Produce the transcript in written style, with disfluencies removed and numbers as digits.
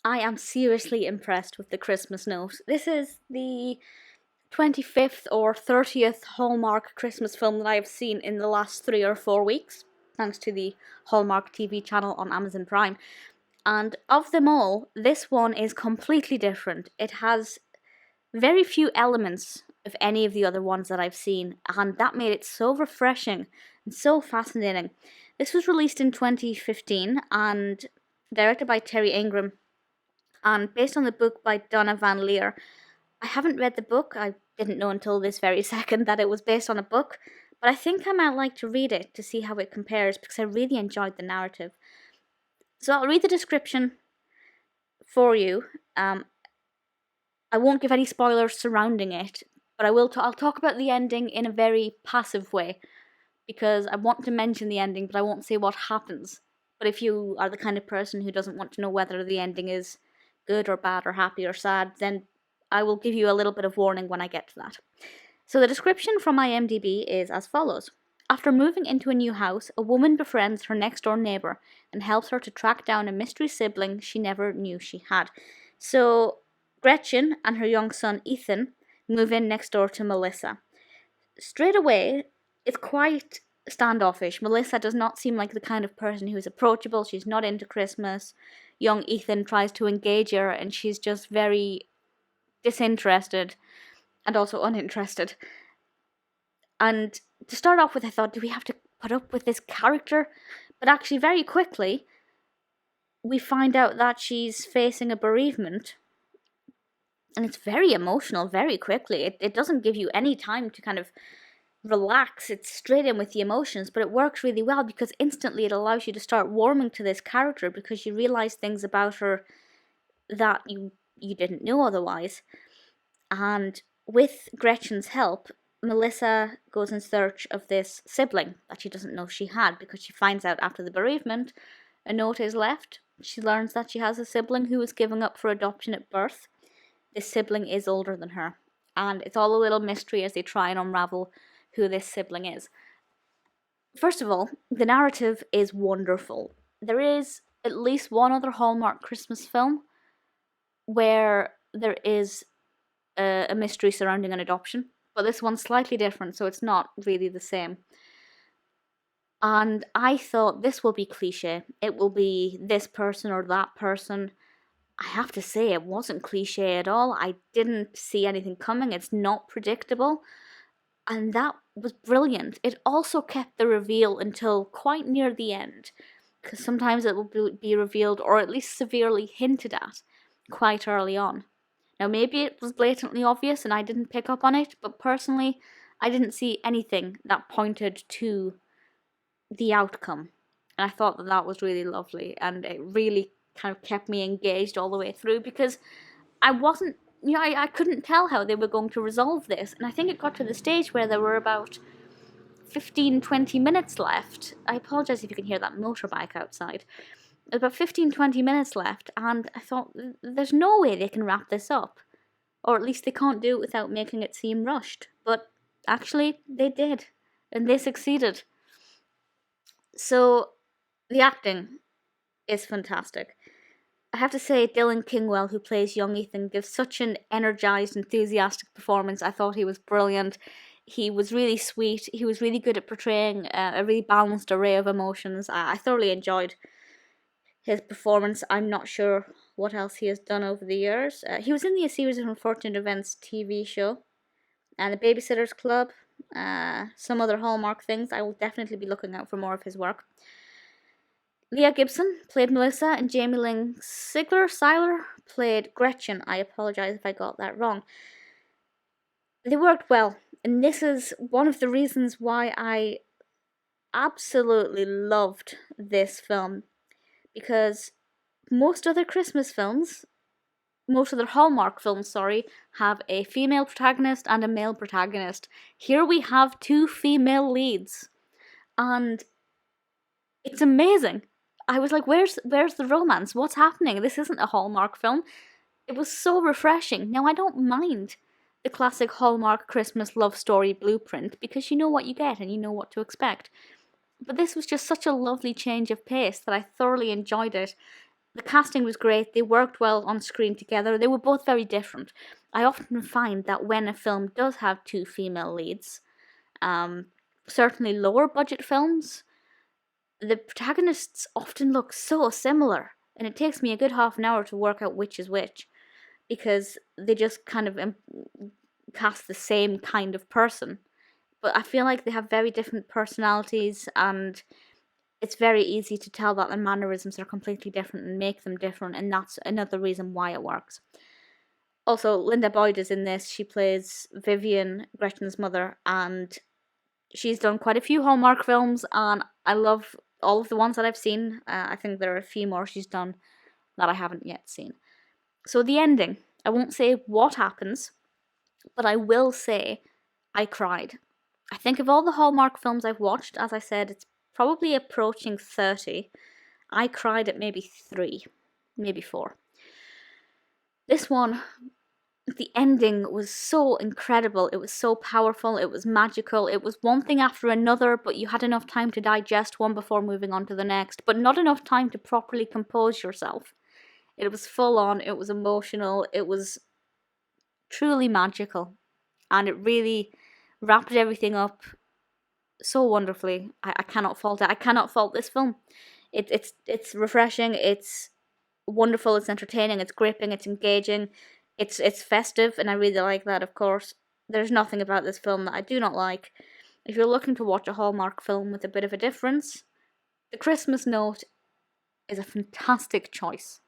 I am seriously impressed with the Christmas Note. This is the 25th or 30th Hallmark Christmas film that I have seen in the last 3 or 4 weeks, thanks to the Hallmark TV channel on Amazon Prime. And of them all, this one is completely different. It has very few elements of any of the other ones that I've seen, and that made it so refreshing and so fascinating. This was released in 2015 and directed by Terry Ingram and based on the book by Donna VanLiere. I haven't read the book. I didn't know until this very second that it was based on a book, but I think I might like to read it to see how it compares because I really enjoyed the narrative. So I'll read the description for you. I won't give any spoilers surrounding it, but I'll talk about the ending in a very passive way because I want to mention the ending, but I won't say what happens. But if you are the kind of person who doesn't want to know whether the ending is good or bad or happy or sad, then I will give you a little bit of warning when I get to that. So the description from IMDb is as follows. After moving into a new house, a woman befriends her next door neighbour and helps her to track down a mystery sibling she never knew she had. So Gretchen and her young son Ethan move in next door to Melissa. Straight away, it's quite standoffish. Melissa does not seem like the kind of person who is approachable. She's not into Christmas. Young Ethan tries to engage her and she's just very disinterested and also uninterested. And to start off with, I thought, do we have to put up with this character? But actually, very quickly, we find out that she's facing a bereavement. And it's very emotional very quickly. It doesn't give you any time to kind of relax. It's straight in with the emotions, but it works really well because instantly it allows you to start warming to this character because you realize things about her that you didn't know otherwise. And with Gretchen's help, Melissa goes in search of this sibling that she doesn't know she had because she finds out after the bereavement a note is left. She learns that she has a sibling who was given up for adoption at birth. This sibling is older than her, and it's all a little mystery as they try and unravel who this sibling is. First of all, the narrative is wonderful. There is at least one other Hallmark Christmas film where there is a mystery surrounding an adoption, but this one's slightly different, so it's not really the same. And I thought this will be cliche. It will be this person or that person. I have to say, it wasn't cliche at all. I didn't see anything coming. It's not predictable. And that was brilliant. It also kept the reveal until quite near the end, because sometimes it will be revealed, or at least severely hinted at, quite early on. Now, maybe it was blatantly obvious and I didn't pick up on it, but personally, I didn't see anything that pointed to the outcome. And I thought that was really lovely, and it really kind of kept me engaged all the way through because I wasn't, I couldn't tell how they were going to resolve this. And I think it got to the stage where there were about 15-20 minutes left. I apologise if you can hear that motorbike outside. About 15-20 minutes left, and I thought, there's no way they can wrap this up. Or at least they can't do it without making it seem rushed. But actually, they did. And they succeeded. So, the acting is fantastic. I have to say, Dylan Kingwell, who plays young Ethan, gives such an energised, enthusiastic performance. I thought he was brilliant. He was really sweet. He was really good at portraying a really balanced array of emotions. I thoroughly enjoyed his performance. I'm not sure what else he has done over the years. He was in the A Series of Unfortunate Events TV show, and The Babysitter's Club, some other Hallmark things. I will definitely be looking out for more of his work. Leah Gibson played Melissa, and Jamie-Lynn Sigler played Gretchen. I apologise if I got that wrong. They worked well, and this is one of the reasons why I absolutely loved this film. Because most other Christmas films, most other Hallmark films, have a female protagonist and a male protagonist. Here we have two female leads, and it's amazing. I was like, where's the romance? What's happening? This isn't a Hallmark film. It was so refreshing. Now, I don't mind the classic Hallmark Christmas love story blueprint because you know what you get and you know what to expect. But this was just such a lovely change of pace that I thoroughly enjoyed it. The casting was great, they worked well on screen together, they were both very different. I often find that when a film does have two female leads, certainly lower budget films, the protagonists often look so similar, and it takes me a good half an hour to work out which is which, because they just kind of cast the same kind of person. But I feel like they have very different personalities, and it's very easy to tell that their mannerisms are completely different and make them different, and that's another reason why it works. Also, Lynda Boyd is in this. She plays Vivian, Gretchen's mother, and she's done quite a few Hallmark films, and I love all of the ones that I've seen. I think there are a few more she's done that I haven't yet seen. So the ending, I won't say what happens, but I will say I cried. I think of all the Hallmark films I've watched, as I said, it's probably approaching 30. I cried at maybe 3, maybe 4. This one, the ending was so incredible, it was so powerful, it was magical, it was one thing after another, but you had enough time to digest one before moving on to the next, but not enough time to properly compose yourself. It was full on, it was emotional, it was truly magical, and it really wrapped everything up so wonderfully. I cannot fault it. I cannot fault this film. It's refreshing, it's wonderful, it's entertaining, it's gripping, it's engaging, it's festive, and I really like that, of course. There's nothing about this film that I do not like. If you're looking to watch a Hallmark film with a bit of a difference, The Christmas Note is a fantastic choice.